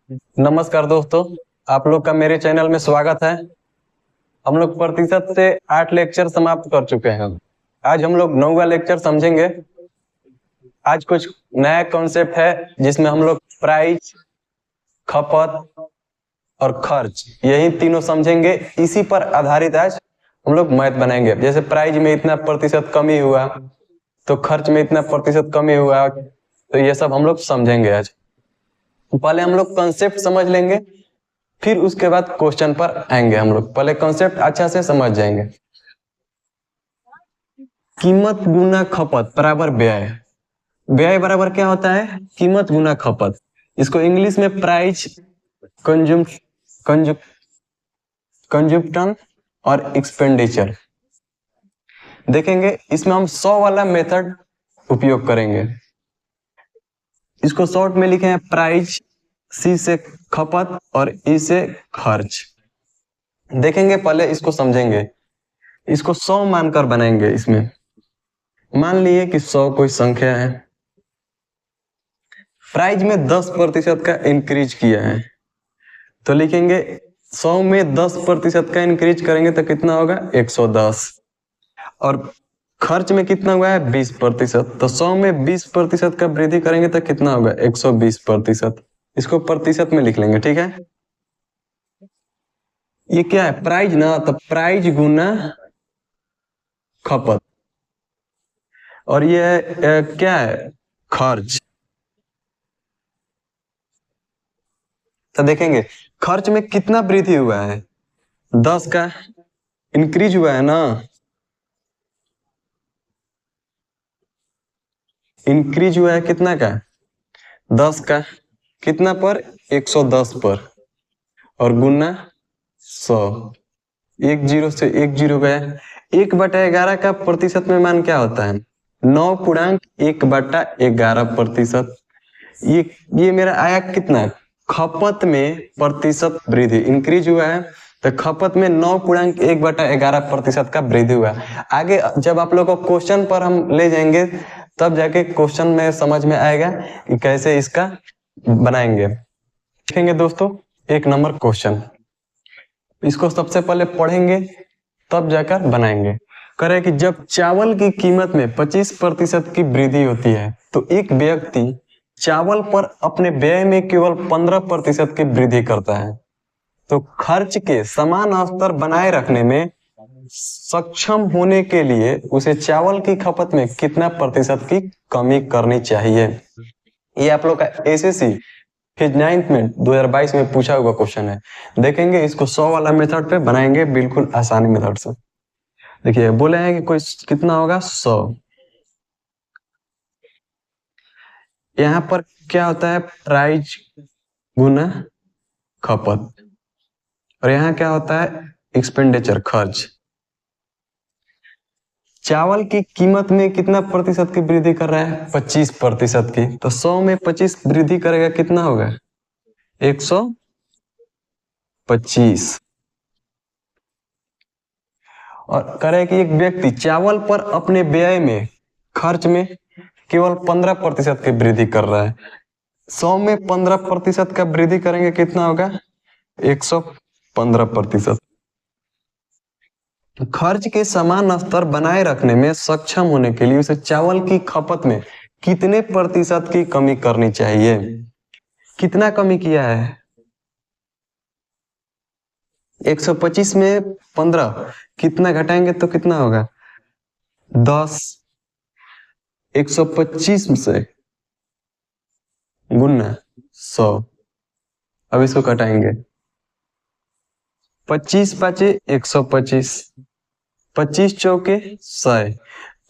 नमस्कार दोस्तों, आप लोग का मेरे चैनल में स्वागत है। हम लोग प्रतिशत से 8 लेक्चर समाप्त कर चुके हैं। आज हम लोग 9वां लेक्चर समझेंगे। आज कुछ नया कॉन्सेप्ट है जिसमें हम लोग प्राइस, खपत और खर्च यही तीनों समझेंगे। इसी पर आधारित आज हम लोग मैथ बनाएंगे। जैसे प्राइस में इतना प्रतिशत कमी हुआ तो खर्च में इतना प्रतिशत कमी हुआ, तो ये सब हम लोग समझेंगे आज। पहले हम लोग कॉन्सेप्ट समझ लेंगे, फिर उसके बाद क्वेश्चन पर आएंगे। हम लोग पहले कॉन्सेप्ट अच्छा से समझ जाएंगे। कीमत गुना खपत बराबर व्यय। व्यय बराबर क्या होता है? कीमत गुना खपत। इसको इंग्लिश में प्राइस, कंजम्पशन और एक्सपेंडिचर देखेंगे। इसमें हम 100 वाला मेथड उपयोग करेंगे। इसको शॉर्ट में लिखे हैं प्राइस, सी से खपत और ई से खर्च। देखेंगे, पहले इसको समझेंगे। इसको 100 मानकर बनाएंगे। इसमें मान लिए कि 100 कोई संख्या है। प्राइस में 10% का इंक्रीज किया है, तो लिखेंगे 100 में 10% का इंक्रीज करेंगे तो कितना होगा? 110। और खर्च में कितना हुआ है? 20%। तो 100 में 20% का वृद्धि करेंगे तो कितना होगा? 120%। इसको प्रतिशत में लिख लेंगे, ठीक है। ये क्या है? प्राइस ना, तो प्राइस गुना खपत। और ये क्या है? खर्च। तो देखेंगे खर्च में कितना वृद्धि हुआ है? 10 का इंक्रीज हुआ है ना। इंक्रीज हुआ है कितना का? 10 का। कितना पर? 110 पर। और गुना 100। एक जीरो से एक जीरो गया। 1/11 का प्रतिशत में मान क्या होता है? 9.1/11%। ये मेरा आया कितना? खपत में प्रतिशत वृद्धि इंक्रीज हुआ है, तो खपत में 9.1/11% का वृद्धि हुआ। आगे जब आप लोग को क्वेश्चन पर हम ले जाएंगे, तब जाके क्वेश्चन में समझ में आएगा कि कैसे इसका बनाएंगे। देखेंगे दोस्तों, 1 नंबर क्वेश्चन। इसको सबसे पहले पढ़ेंगे, तब जाकर बनाएंगे। करें कि जब चावल की कीमत में 25% की वृद्धि होती है, तो एक व्यक्ति चावल पर अपने व्यय में केवल 15% की वृद्धि करता है, तो खर्च के समान स्तर बनाए रखने में सक्षम होने के लिए उसे चावल की खपत में कितना प्रतिशत की कमी करनी चाहिए। ये आप लोग का एसएससी फिर 9th में 2022 में पूछा हुआ क्वेश्चन है। देखेंगे इसको 100 वाला मेथड पे बनाएंगे, बिल्कुल आसानी मेथड से। देखिए बोले हैं कि कोई कितना होगा? 100। यहाँ पर क्या होता है? प्राइस गुना खपत। और यहाँ क्या होता है? एक्सपेंडिचर, खर्च। चावल की कीमत में कितना प्रतिशत की वृद्धि कर रहा है? 25% की। तो 100 में 25 वृद्धि करेगा, कितना होगा? 125। और करे कि एक व्यक्ति चावल पर अपने व्यय में, खर्च में केवल 15% की वृद्धि कर रहा है। 100 में 15% का वृद्धि करेंगे, कितना होगा? 115%। खर्च के समान स्तर बनाए रखने में सक्षम होने के लिए उसे चावल की खपत में कितने प्रतिशत की कमी करनी चाहिए? कितना कमी किया है? 125 में 15 कितना घटाएंगे तो कितना होगा? 10। 125 से गुना 100। अब इसको घटाएंगे। 25 पाँचे 125, 25 चौके 100।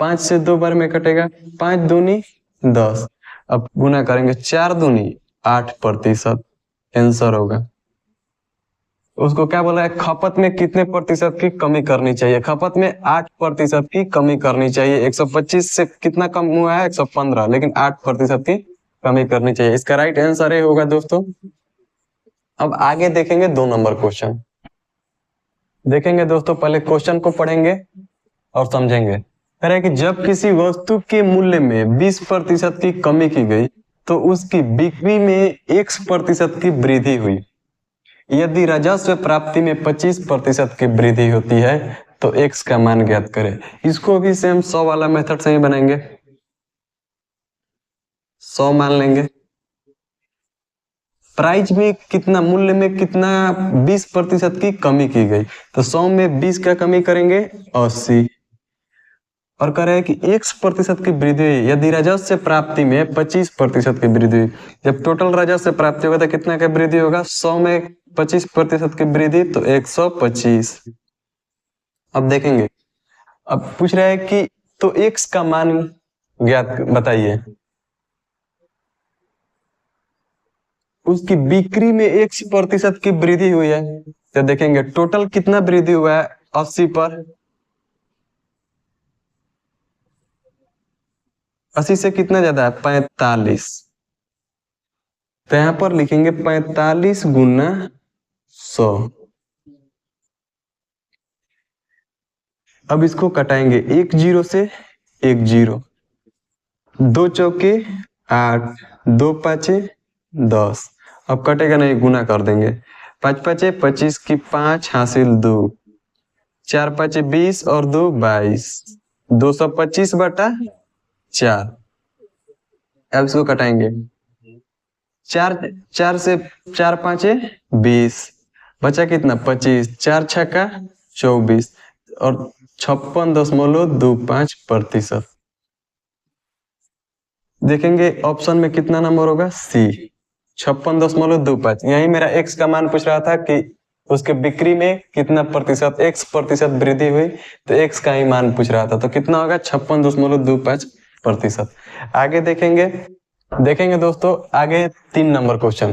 5 से 2 बार में कटेगा, 5 दूनी 10। अब गुना करेंगे, 4 दूनी 8%। आंसर होगा। उसको क्या बोला है? खपत में कितने प्रतिशत की कमी करनी चाहिए? खपत में 8% की कमी करनी चाहिए। 125 से कितना कम हुआ है? 115, लेकिन 8% की कमी करनी चाहिए। इसका राइट आंसर ये होगा दोस्तों। अब आगे देखेंगे 2 नंबर क्वेश्चन। देखेंगे दोस्तों, पहले क्वेश्चन को पढ़ेंगे और समझेंगे। कह रहे कि जब किसी वस्तु के मूल्य में 20% की कमी की गई तो उसकी बिक्री में x% की वृद्धि हुई। यदि राजस्व प्राप्ति में 25% की वृद्धि होती है तो x का मान ज्ञात करें। इसको भी सेम 100 वाला मेथड से ही बनाएंगे। 100 मान लेंगे। प्राइस में कितना, मूल्य में कितना 20% की कमी की गई, तो 100 में 20 का कमी करेंगे 80। और कह रहे हैं कि x% की वृद्धि हुई यदि राजस्व प्राप्ति में 25% की वृद्धि हुई। जब टोटल राजस्व प्राप्ति होगा तो कितना का वृद्धि होगा, 100 में 25% की वृद्धि तो 125। अब देखेंगे, अब पूछ रहा है कि तो x का मान ज्ञात बताइए। उसकी बिक्री में 1% की वृद्धि हुई है तो देखेंगे टोटल कितना वृद्धि हुआ है 80 पर। 80 से कितना ज्यादा है 45, तो यहां पर लिखेंगे 45 गुना 100। अब इसको कटाएंगे, 1 0 से 1 0, 2 चौके 8, 2 पाँचे 10। अब कटेगा नहीं, गुना कर देंगे। 5 पाँचे 25 की 5 हासिल 2, 4 पाँचे 20 और 2 22, 225 बटा 4। अब इसको कटाएंगे, 4 से 4 पाँचे 20, बचा कितना 25, 4 छक्का 24 और 56.25%। देखेंगे ऑप्शन में कितना नंबर होगा, सी 56.25। यही मेरा x का मान पूछ रहा था कि उसके बिक्री में कितना प्रतिशत x% वृद्धि हुई, तो x का ही मान पूछ रहा था, तो कितना होगा 56.25%। आगे देखेंगे दोस्तों, आगे 3 नंबर क्वेश्चन।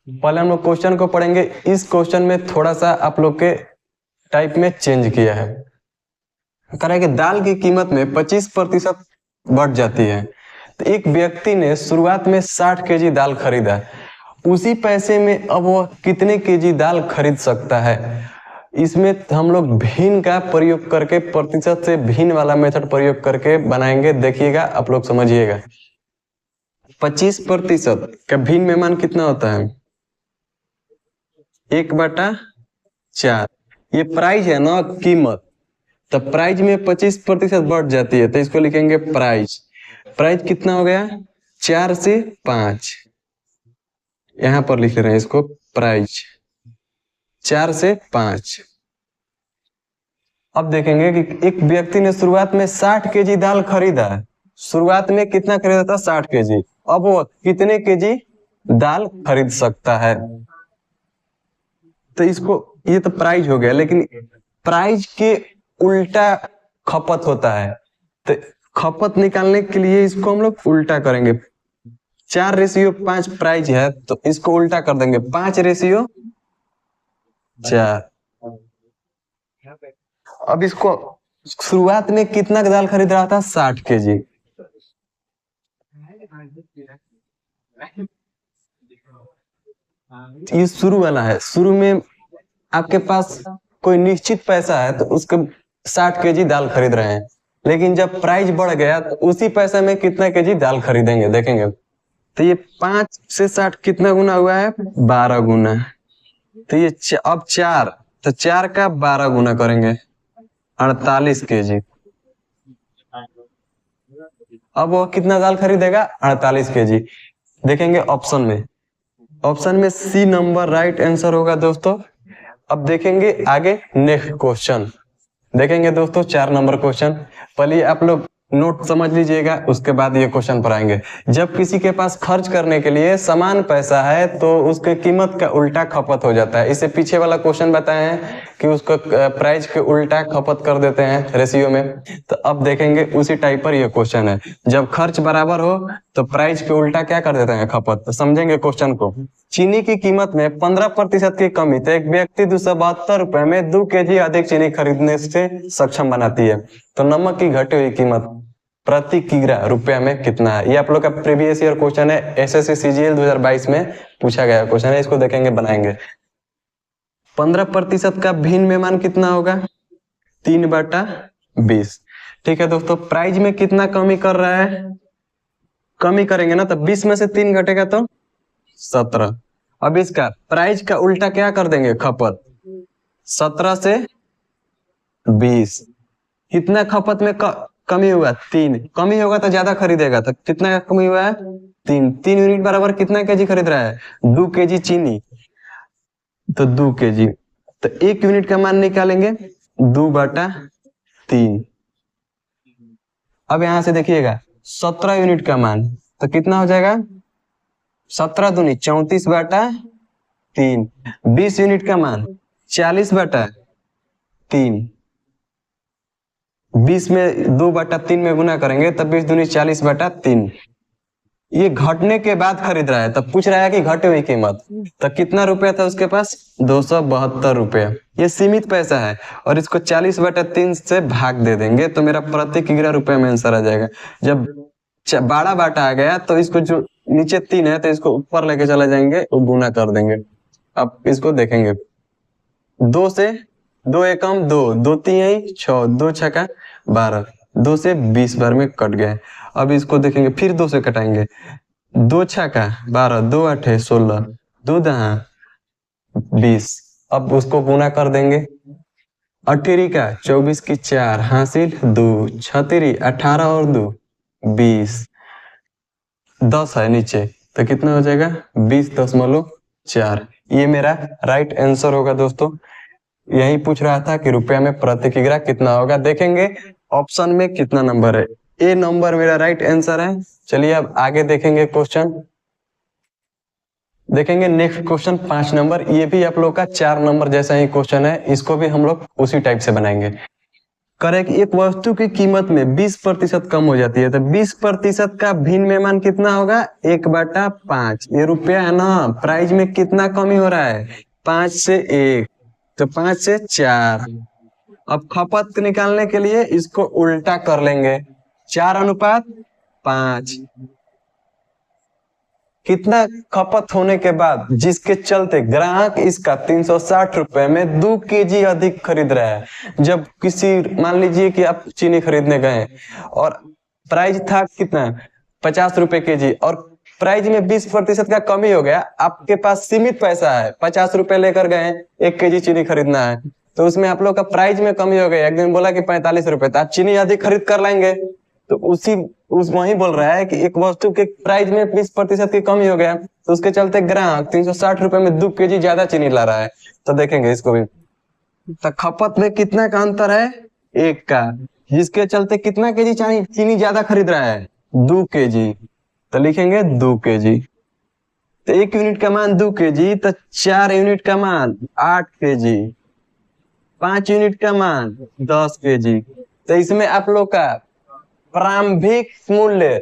पहले हम लोग क्वेश्चन को पढ़ेंगे। इस क्वेश्चन में थोड़ा सा आप लोग के टाइप में चेंज किया है। कह रहा है कि दाल की कीमत में 25% बढ़ जाती है, तो एक व्यक्ति ने शुरुआत में 60 केजी दाल खरीदा, उसी पैसे में अब वह कितने केजी दाल खरीद सकता है। इसमें हम लोग भिन्न का प्रयोग करके, प्रतिशत से भिन्न वाला मेथड प्रयोग करके बनाएंगे। देखिएगा, आप लोग समझिएगा। 25% का भिन्न में मान कितना होता है, 1/4। ये प्राइस है ना, कीमत, तो प्राइस में 25% बढ़ जाती है, तो इसको लिखेंगे प्राइस। प्राइस कितना हो गया, 4 से 5। यहां पर लिख रहे हैं इसको प्राइस 4 से 5। अब देखेंगे कि एक व्यक्ति ने शुरुआत में 60 केजी दाल खरीदा है। शुरुआत में कितना खरीदा था, 60 केजी। अब वो कितने केजी दाल खरीद सकता है, तो इसको, ये तो प्राइस हो गया, लेकिन प्राइस के उल्टा खपत होता है, तो खपत निकालने के लिए इसको हम लोग उल्टा करेंगे। 4:5 प्राइस है, तो इसको उल्टा कर देंगे, 5:4। अब इसको शुरुआत में कितना दाल खरीद रहा था, 60 केजी। ये शुरू वाला है, शुरू में आपके पास कोई निश्चित पैसा है तो उसके 60 केजी दाल खरीद रहे हैं, लेकिन जब प्राइस बढ़ गया तो उसी पैसे में कितना केजी दाल खरीदेंगे, देखेंगे। तो ये 5 से 60 कितना गुना हुआ है, 12 गुना। तो ये अब 4, तो 4 का 12 गुना करेंगे, 48 केजी। अब वो कितना दाल खरीदेगा, 48 केजी। देखेंगे ऑप्शन में सी नंबर राइट आंसर होगा दोस्तों। अब देखेंगे आगे नेक्स्ट क्वेश्चन। देखेंगे दोस्तों 4 नंबर क्वेश्चन। पहले आप लोग नोट समझ लीजिएगा, उसके बाद ये क्वेश्चन पर आएंगे। जब किसी के पास खर्च करने के लिए समान पैसा है तो उसके कीमत का उल्टा खपत हो जाता है। इससे पीछे वाला क्वेश्चन बताए हैं कि उसको प्राइस के उल्टा खपत कर देते हैं रेशियो में। तो अब देखेंगे उसी टाइप पर ये क्वेश्चन है। जब खर्च बराबर हो तो प्राइस के उल्टा क्या कर देते हैं, खपत। तो समझेंगे क्वेश्चन को। चीनी की कीमत में 15% की कमी तो एक व्यक्ति 272 रुपए में 2 केजी अधिक चीनी खरीदने से सक्षम बनाती है, तो नमक की घटी हुई कीमत प्रति किग्रा रुपया में कितना है। ये आप लोग का प्रीवियस ईयर क्वेश्चन है, एसएससी सीजीएल 2022 में पूछा गया क्वेश्चन है। इसको देखेंगे, बनाएंगे। 15% का भिन्न में मान कितना होगा, 3/20। ठीक है दोस्तों, प्राइस में कितना कमी कर रहा है, कमी करेंगे ना तो 20 में से 3 घटेगा तो 17। अब इसका प्राइस का उल्टा क्या कर देंगे, खपत। 17 से 20, कितना खपत में कमी हुआ, 3। कमी होगा तो ज्यादा खरीदेगा, तो कितना का कमी हुआ है, 3। 3 यूनिट बराबर कितना केजी खरीद रहा है, 2 केजी चीनी, तो 2 केजी। तो 1 यूनिट का मान निकालेंगे 2/3। अब यहां से देखिएगा 17 यूनिट का मान, तो कितना हो जाएगा, 17 दूनी 34/3। 20 यूनिट का मान 40/3। 20 में 2/3 में गुना करेंगे तब 20 दूनी 40/3। ये घटने के बाद खरीद रहा है, तब पूछ रहा है कि घटे हुई कीमत, तो कितना रुपया था उसके पास, 272 रुपया। ये सीमित पैसा है और इसको 40/3 से भाग दे देंगे तो मेरा प्रति किग्रा रुपया में आंसर आ जाएगा। जब 12 बाटा आ गया तो इसको जो नीचे 3 है तो इसको ऊपर लेके चले जाएंगे और गुना कर देंगे। अब इसको देखेंगे, 2 से 2 एकम 2, 2 3 6, 2 छक्का 12, 2 से 20 बार में कट गए। अब इसको देखेंगे, फिर 2 से कटाएंगे, 2 छक्का 12, 2 8 16, 2 10 20। अब उसको गुना कर देंगे, 18 का 24 की 4 हासिल 2, 36 18 और 2 20, 10 है नीचे तो कितना हो जाएगा, 20.4। ये मेरा राइट आंसर होगा दोस्तों। यही पूछ रहा था कि रुपया में प्रति किग्रा कितना होगा। देखेंगे ऑप्शन में कितना नंबर है, ए नंबर मेरा राइट आंसर है। चलिए अब आगे देखेंगे क्वेश्चन। देखेंगे नेक्स्ट क्वेश्चन 5 नंबर, ये भी आप लोग का 4 नंबर जैसा ही क्वेश्चन है, इसको भी हम लोग उसी टाइप से बनाएंगे। करें कि एक वस्तु की कीमत में 20% कम हो जाती है तो 20% का भिन्न में मान कितना होगा, 1/5। ये रुपया है ना, प्राइस में कितना कमी हो रहा है, 5 से 1 तो 5 से 4। अब खपत निकालने के लिए इसको उल्टा कर लेंगे, 4:5। कितना खपत होने के बाद जिसके चलते ग्राहक इसका 360 रुपए में 2 केजी अधिक खरीद रहा है। जब किसी, मान लीजिए कि आप चीनी खरीदने गए और प्राइस था कितना, 50 रुपए केजी, और प्राइस में 20% का कमी हो गया। आपके पास सीमित पैसा है, 50 रुपए लेकर गए, 1 केजी चीनी खरीदना है, तो उसमें आप लोग का प्राइस में कमी हो गई। एक दिन बोला कि 45 रुपए, तो आप चीनी अधिक खरीद कर लाएंगे। तो वही बोल रहा है कि एक वस्तु के प्राइस में 20% की कमी हो गया, तो उसके चलते ग्राहक 360 रुपए में 2 केजी ज्यादा चीनी ला रहा है। तो देखेंगे इसको भी, तो खपत में कितना का अंतर है, 1 का, जिसके चलते कितना केजी चीनी ज्यादा खरीद रहा है, 2 केजी। तो लिखेंगे 2 केजी। तो 1 यूनिट का मान 2 केजी, तो 4 यूनिट का मान 8 केजी, 5 यूनिट का मान 10 केजी। तो इसमें आप लोग का प्रारंभिक मूल्य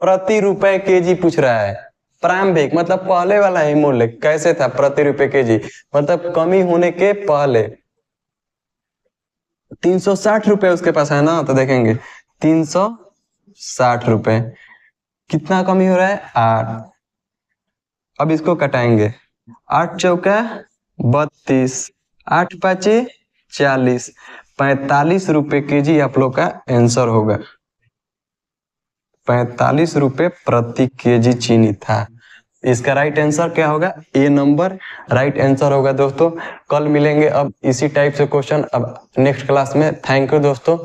प्रति रुपए केजी पूछ रहा है। प्रारंभिक मतलब पहले वाला ही मूल्य कैसे था, प्रति रुपए केजी, मतलब कमी होने के पहले। 360 रुपए उसके पास है ना, तो देखेंगे 360 रुपए, कितना कमी हो रहा है, 8। अब इसको कटाएंगे, 8 चौका 32, 8 पाँचे 40, 45 रुपए केजी आप लोग का आंसर होगा। 45 रुपए प्रति केजी चीनी था। इसका राइट आंसर क्या होगा, ए नंबर राइट आंसर होगा दोस्तों। कल मिलेंगे अब इसी टाइप से क्वेश्चन अब नेक्स्ट क्लास में। थैंक यू दोस्तों।